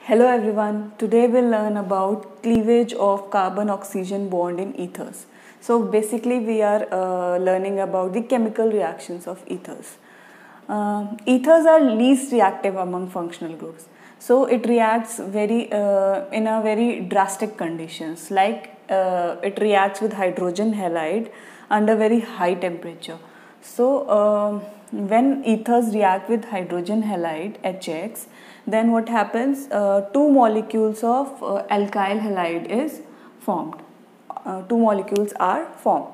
Hello everyone, today we'll learn about cleavage of carbon-oxygen bond in ethers. So basically we are learning about the chemical reactions of ethers. Ethers are least reactive among functional groups. So it reacts in a very drastic conditions, like it reacts with hydrogen halide under very high temperature. So when ethers react with hydrogen halide HX, then what happens? Two molecules of alkyl halide is formed. Two molecules are formed.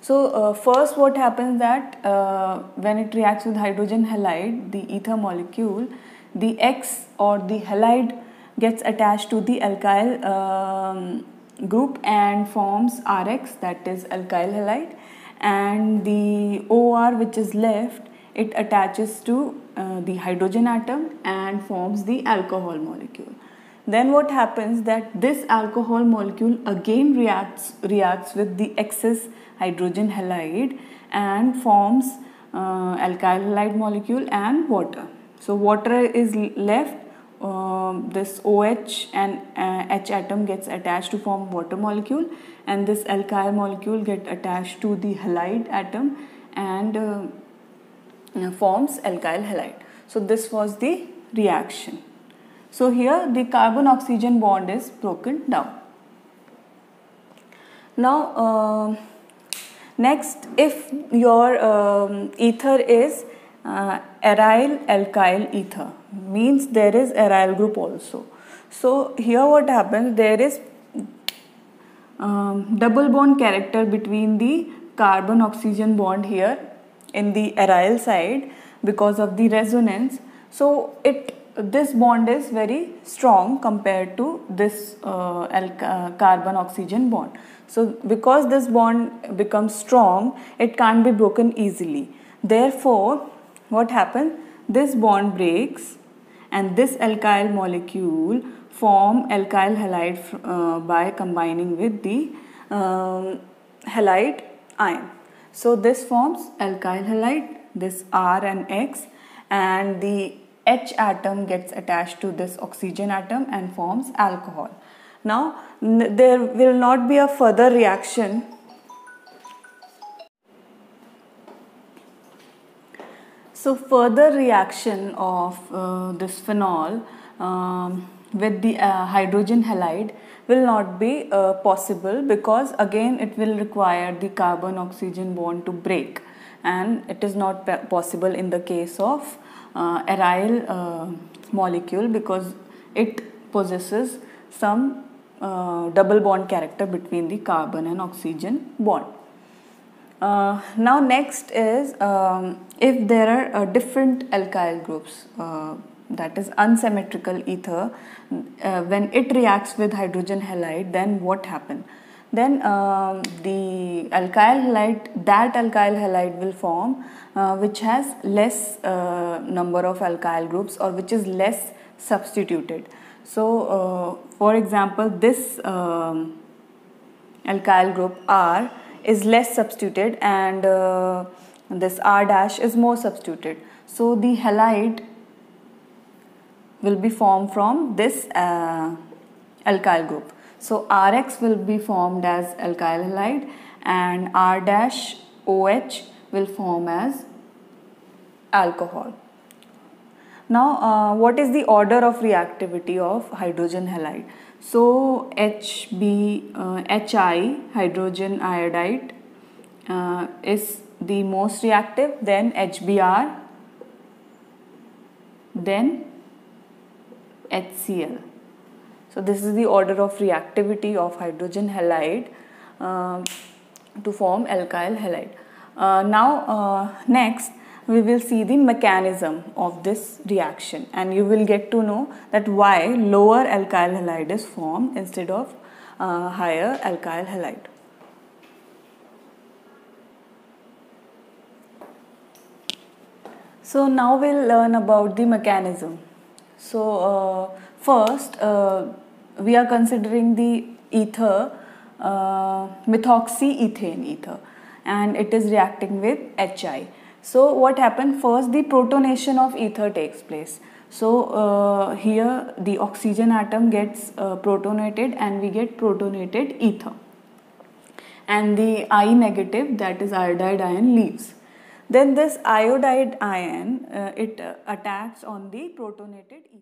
So first what happens that when it reacts with hydrogen halide, the ether molecule, the X or the halide gets attached to the alkyl group and forms RX, that is alkyl halide, and the OR which is left, it attaches to the hydrogen atom and forms the alcohol molecule. Then what happens that this alcohol molecule again reacts with the excess hydrogen halide and forms alkyl halide molecule and water. So water is left, this OH and H atom gets attached to form water molecule, and this alkyl molecule get attached to the halide atom and forms alkyl halide. So this was the reaction. So here the carbon-oxygen bond is broken down. Now next, if your ether is aryl alkyl ether, means there is aryl group also. So here what happens, there is double bond character between the carbon-oxygen bond here in the aryl side because of the resonance. So this bond is very strong compared to this carbon-oxygen bond. So because this bond becomes strong, it can't be broken easily. Therefore, what happens? This bond breaks and this alkyl molecule form alkyl halide by combining with the halide ion. So this forms alkyl halide, this R and X, and the H atom gets attached to this oxygen atom and forms alcohol. Now there will not be a further reaction. So further reaction of this phenol with the hydrogen halide will not be possible, because again it will require the carbon-oxygen bond to break, and it is not possible in the case of aryl molecule because it possesses some double bond character between the carbon and oxygen bond. Now next is if there are different alkyl groups, that is unsymmetrical ether, when it reacts with hydrogen halide, then what happens? Then the alkyl halide will form which has less number of alkyl groups, or which is less substituted. So for example, this alkyl group R is less substituted and this R dash is more substituted. So the halide will be formed from this alkyl group. So RX will be formed as alkyl halide and R dash OH will form as alcohol. Now what is the order of reactivity of hydrogen halide? So HI, hydrogen iodide, is the most reactive, then HBr, then HCl. So this is the order of reactivity of hydrogen halide to form alkyl halide. Now next we will see the mechanism of this reaction, and you will get to know that why lower alkyl halide is formed instead of higher alkyl halide. So now we'll learn about the mechanism. So first we are considering the ether, methoxyethane ether, and it is reacting with HI. So what happened? First, the protonation of ether takes place. So here the oxygen atom gets protonated and we get protonated ether. And the I negative, that is iodide ion, leaves. Then this iodide ion, it attacks on the protonated ether.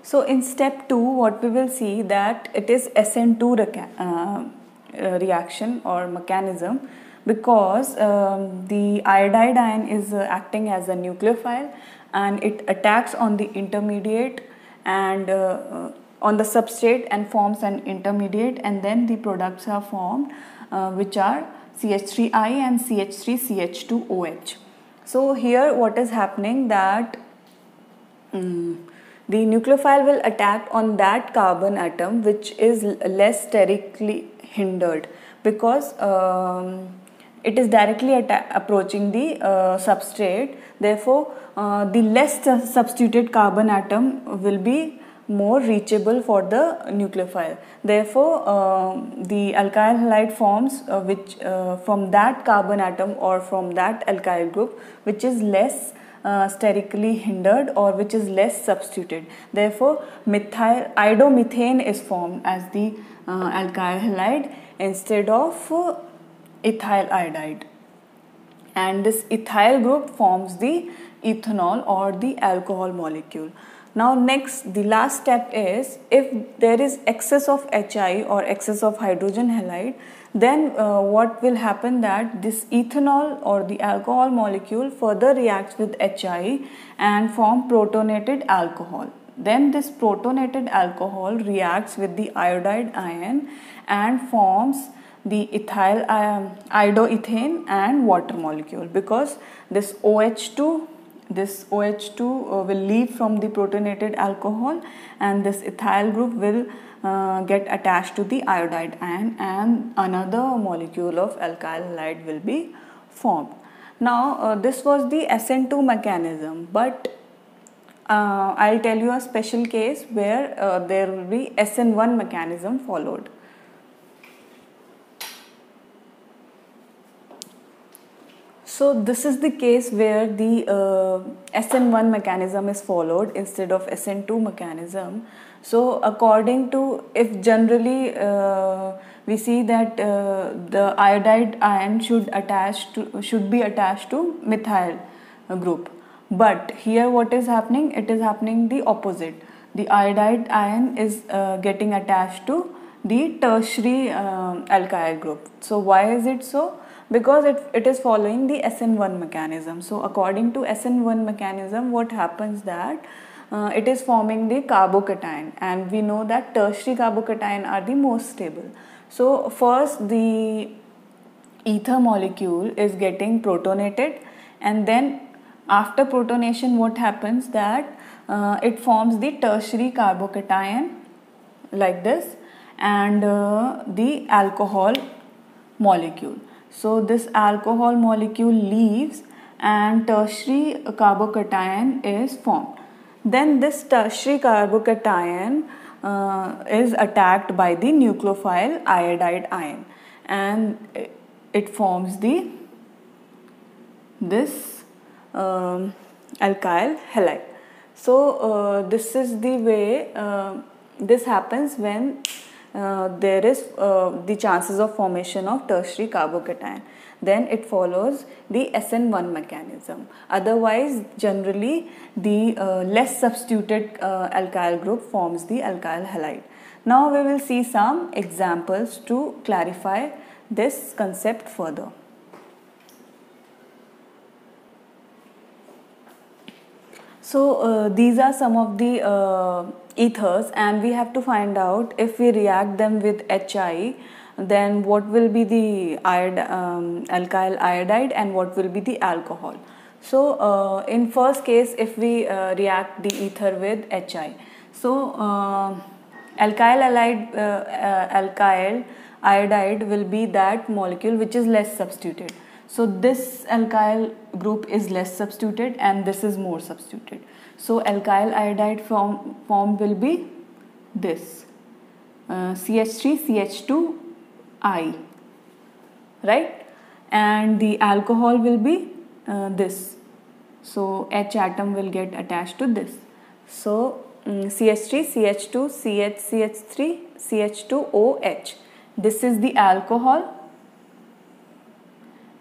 So in step 2, what we will see that it is SN2 reaction or mechanism, because the iodide ion is acting as a nucleophile and it attacks on the intermediate and on the substrate and forms an intermediate, and then the products are formed which are CH3I and CH3CH2OH. So here what is happening that the nucleophile will attack on that carbon atom which is less sterically hindered, because it is directly approaching the substrate. Therefore the less substituted carbon atom will be more reachable for the nucleophile. Therefore the alkyl halide forms which from that carbon atom or from that alkyl group which is less sterically hindered or which is less substituted. Therefore methyl iodomethane is formed as the alkyl halide instead of ethyl iodide, and this ethyl group forms the ethanol or the alcohol molecule. Now next, the last step is, if there is excess of HI or excess of hydrogen halide, then what will happen that this ethanol or the alcohol molecule further reacts with HI and form protonated alcohol. Then this protonated alcohol reacts with the iodide ion and forms the ethyl iodoethane and water molecule, because this OH2 will leave from the protonated alcohol and this ethyl group will get attached to the iodide ion and another molecule of alkyl halide will be formed. Now this was the SN2 mechanism, but I'll tell you a special case where there will be SN1 mechanism followed. So this is the case where the SN1 mechanism is followed instead of SN2 mechanism. So according to, if generally we see that the iodide ion should be attached to methyl group, but here what is happening? It is happening the opposite. The iodide ion is getting attached to the tertiary alkyl group. So why is it so? Because it is following the SN1 mechanism. So according to SN1 mechanism, what happens that it is forming the carbocation, and we know that tertiary carbocation are the most stable. So first the ether molecule is getting protonated, and then after protonation what happens that it forms the tertiary carbocation like this, and the alcohol molecule. So this alcohol molecule leaves and tertiary carbocation is formed. Then this tertiary carbocation is attacked by the nucleophile iodide ion, and it forms this alkyl halide. So this is the way this happens when there is the chances of formation of tertiary carbocation. Then it follows the SN1 mechanism. Otherwise, generally the less substituted alkyl group forms the alkyl halide. Now we will see some examples to clarify this concept further. So these are some of the ethers, and we have to find out if we react them with HI, then what will be the alkyl iodide and what will be the alcohol. So in first case, if we react the ether with HI, so alkyl iodide will be that molecule which is less substituted. So this alkyl group is less substituted and this is more substituted. So alkyl iodide form will be this CH3CH2I, right? and the alcohol will be this. So H atom will get attached to this. So CH3, CH2, CH, CH3, CH2OH. This is the alcohol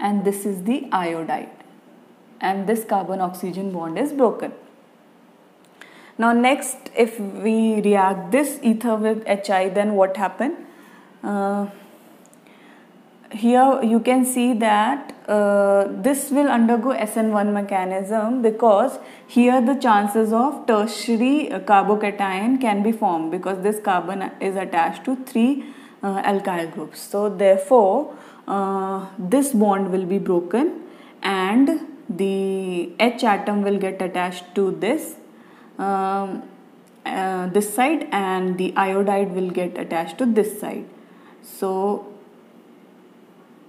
and this is the iodide, and this carbon oxygen bond is broken. Now next, if we react this ether with HI, then what happen? Here you can see that this will undergo SN1 mechanism, because here the chances of tertiary carbocation can be formed, because this carbon is attached to 3 alkyl groups. So therefore this bond will be broken and the H atom will get attached to this this side, and the iodide will get attached to this side. So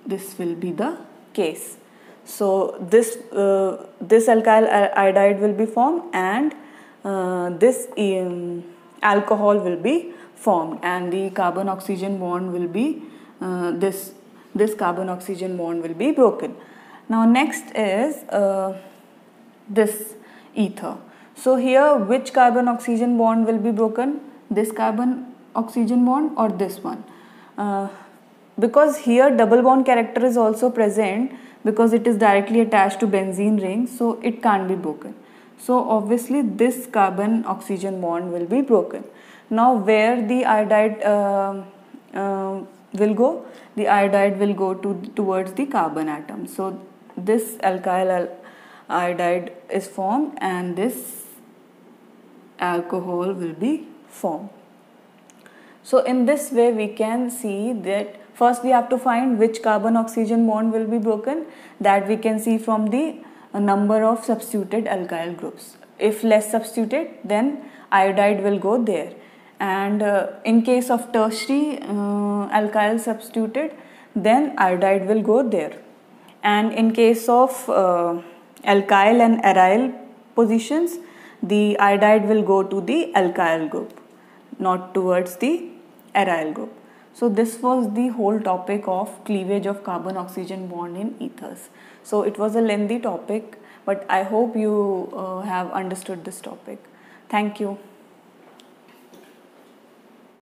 this will be the case. So this alkyl iodide will be formed, and this alcohol will be formed, and the carbon oxygen bond will be this carbon oxygen bond will be broken. Now next is this ether. So here, which carbon oxygen bond will be broken? This carbon oxygen bond or this one? Because here double bond character is also present, because it is directly attached to benzene ring, so it can't be broken. So obviously this carbon oxygen bond will be broken. Now where the iodide will go? The iodide will go towards the carbon atom. So this alkyl iodide is formed and this alcohol will be formed. So in this way we can see that first we have to find which carbon oxygen bond will be broken. That we can see from the number of substituted alkyl groups. If less substituted, then iodide will go there, and in case of tertiary alkyl substituted, then iodide will go there, and in case of alkyl and aryl positions, the iodide will go to the alkyl group, not towards the aryl group. So this was the whole topic of cleavage of carbon oxygen bond in ethers. So it was a lengthy topic, but I hope you have understood this topic. Thank you.